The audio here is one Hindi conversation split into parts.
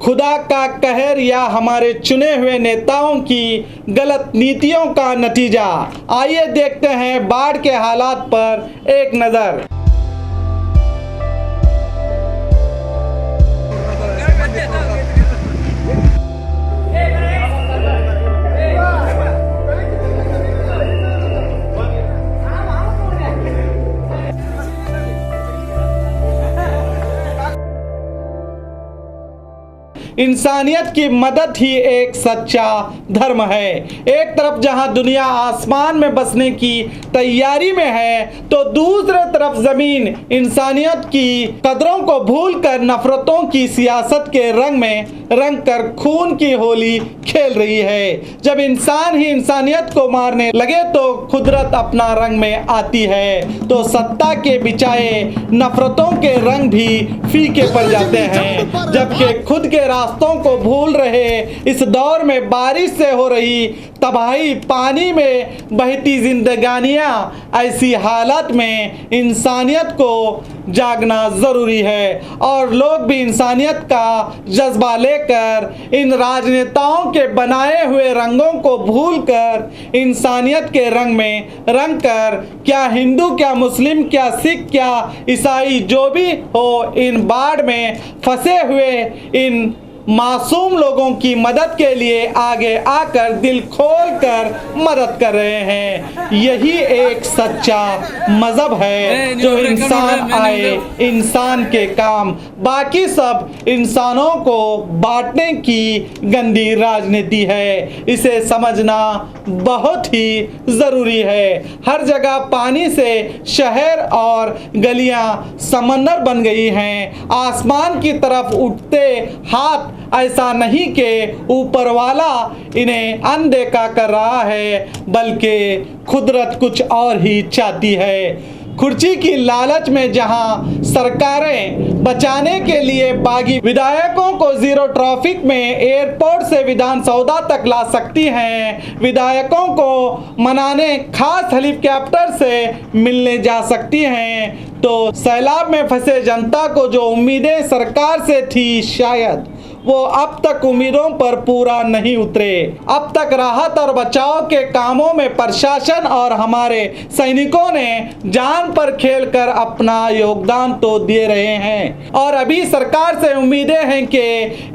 खुदा का कहर या हमारे चुने हुए नेताओं की गलत नीतियों का नतीजा। आइए देखते हैं बाढ़ के हालात पर एक नज़र। इंसानियत की मदद ही एक सच्चा धर्म है। एक तरफ जहां दुनिया आसमान में बसने की तैयारी में है, तो दूसरे तरफ जमीन इंसानियत की कदरों को भूलकर नफरतों की सियासत के रंग में रंग कर खून की होली खेल रही है। जब इंसान ही इंसानियत को मारने लगे तो कुदरत अपना रंग में आती है, तो सत्ता के बिछाए नफरतों के रंग भी फीके पड़ जाते हैं। जबकि खुद के रास्तों को भूल रहे इस दौर में बारिश से हो रही तबाही, पानी में बहती जिंदगानियां, ऐसी हालत में इंसानियत को जागना ज़रूरी है और लोग भी इंसानियत का जज्बा लेकर इन राजनेताओं के बनाए हुए रंगों को भूलकर इंसानियत के रंग में रंग कर, क्या हिंदू, क्या मुस्लिम, क्या सिख, क्या ईसाई, जो भी हो, इन बाढ़ में फंसे हुए इन मासूम लोगों की मदद के लिए आगे आकर दिल खोल कर मदद कर रहे हैं। यही एक सच्चा मजहब है जो इंसान आए इंसान के काम, बाकी सब इंसानों को बांटने की गंदी राजनीति है। इसे समझना बहुत ही ज़रूरी है। हर जगह पानी से शहर और गलियां समंदर बन गई हैं। आसमान की तरफ उठते हाथ ऐसा नहीं कि ऊपर वाला इन्हें अनदेखा कर रहा है, बल्कि कुदरत कुछ और ही चाहती है। कुर्सी की लालच में जहां सरकारें बचाने के लिए बागी विधायकों को जीरो ट्रैफिक में एयरपोर्ट से विधान सौदा तक ला सकती हैं, विधायकों को मनाने खास हेलीकॉप्टर से मिलने जा सकती हैं, तो सैलाब में फंसे जनता को जो उम्मीदें सरकार से थी, शायद वो अब तक उम्मीदों पर पूरा नहीं उतरे। अब तक राहत और बचाव के कामों में प्रशासन और हमारे सैनिकों ने जान पर खेलकर अपना योगदान तो दे रहे हैं और अभी सरकार से उम्मीदें हैं कि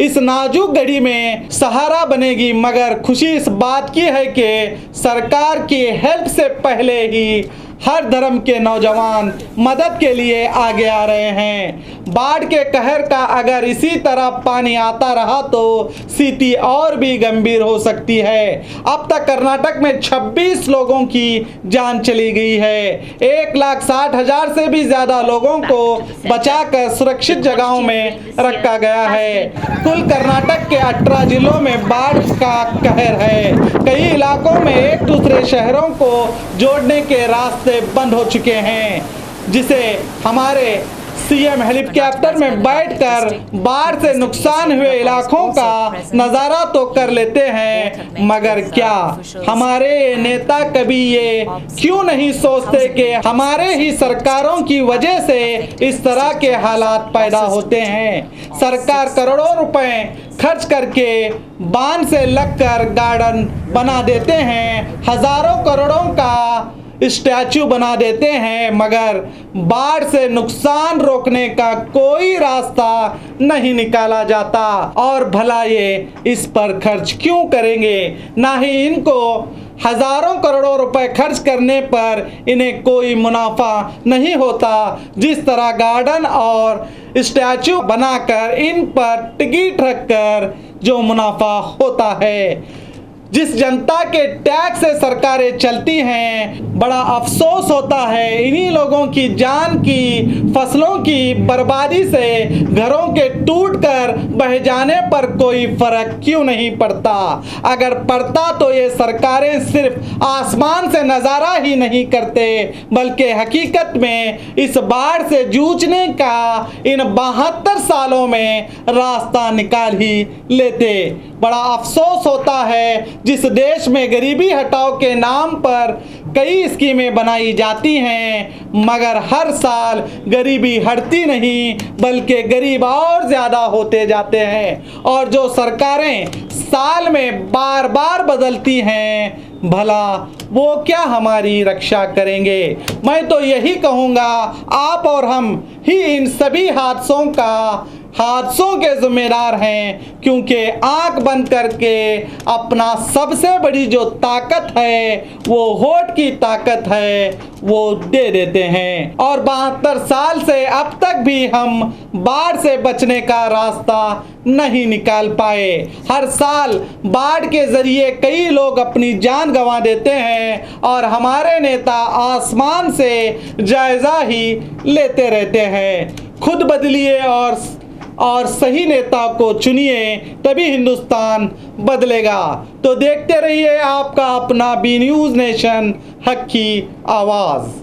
इस नाजुक घड़ी में सहारा बनेगी। मगर खुशी इस बात की है कि सरकार की हेल्प से पहले ही हर धर्म के नौजवान मदद के लिए आगे आ रहे हैं। बाढ़ के कहर का अगर इसी तरह पानी आता रहा तो स्थिति और भी गंभीर हो सकती है। अब तक कर्नाटक में 26 लोगों की जान चली गई है। 1,60,000 से भी ज़्यादा लोगों को बचाकर सुरक्षित जगहों में रखा गया है। कुल कर्नाटक के 18 जिलों में बाढ़ का कहर है। कई इलाकों में एक दूसरे शहरों को जोड़ने के रास्ते बंद हो चुके हैं, जिसे हमारे सीएम हेलीकॉप्टर में बैठकर बाढ़ से नुकसान हुए इलाकों का नज़ारा तो कर लेते हैं, मगर क्या हमारे नेता कभी ये क्यों नहीं सोचते कि हमारे ही सरकारों की वजह से इस तरह के हालात पैदा होते हैं। सरकार करोड़ों रुपए खर्च करके बांध से लगकर गार्डन बना देते हैं, हजारों करोड़ों का स्टैचू बना देते हैं, मगर बाढ़ से नुकसान रोकने का कोई रास्ता नहीं निकाला जाता। और भला ये इस पर खर्च क्यों करेंगे? ना ही इनको हजारों करोड़ों रुपए खर्च करने पर इन्हें कोई मुनाफा नहीं होता, जिस तरह गार्डन और स्टैचू बनाकर इन पर टिकट रखकर जो मुनाफा होता है। जिस जनता के टैक्स से सरकारें चलती हैं, बड़ा अफसोस होता है इन्हीं लोगों की जान की, फसलों की बर्बादी से घरों के टूटकर बह जाने पर कोई फर्क क्यों नहीं पड़ता। अगर पड़ता तो ये सरकारें सिर्फ आसमान से नज़ारा ही नहीं करते, बल्कि हकीकत में इस बाढ़ से जूझने का इन 72 सालों में रास्ता निकाल ही लेते। बड़ा अफसोस होता है जिस देश में गरीबी हटाओ के नाम पर कई स्कीमें बनाई जाती हैं, मगर हर साल गरीबी हटती नहीं बल्कि गरीब और ज़्यादा होते जाते हैं। और जो सरकारें साल में बार बार बदलती हैं, भला वो क्या हमारी रक्षा करेंगे। मैं तो यही कहूँगा, आप और हम ही इन सभी हादसों के जिम्मेदार हैं, क्योंकि आंख बंद करके अपना सबसे बड़ी जो ताकत है, वो होठ की ताकत है, वो दे देते हैं। और 72 साल से अब तक भी हम बाढ़ से बचने का रास्ता नहीं निकाल पाए। हर साल बाढ़ के जरिए कई लोग अपनी जान गंवा देते हैं और हमारे नेता आसमान से जायजा ही लेते रहते हैं। खुद बदलिए और सही नेता को चुनिए, तभी हिंदुस्तान बदलेगा। तो देखते रहिए आपका अपना बी न्यूज़ नेशन, हक की आवाज़।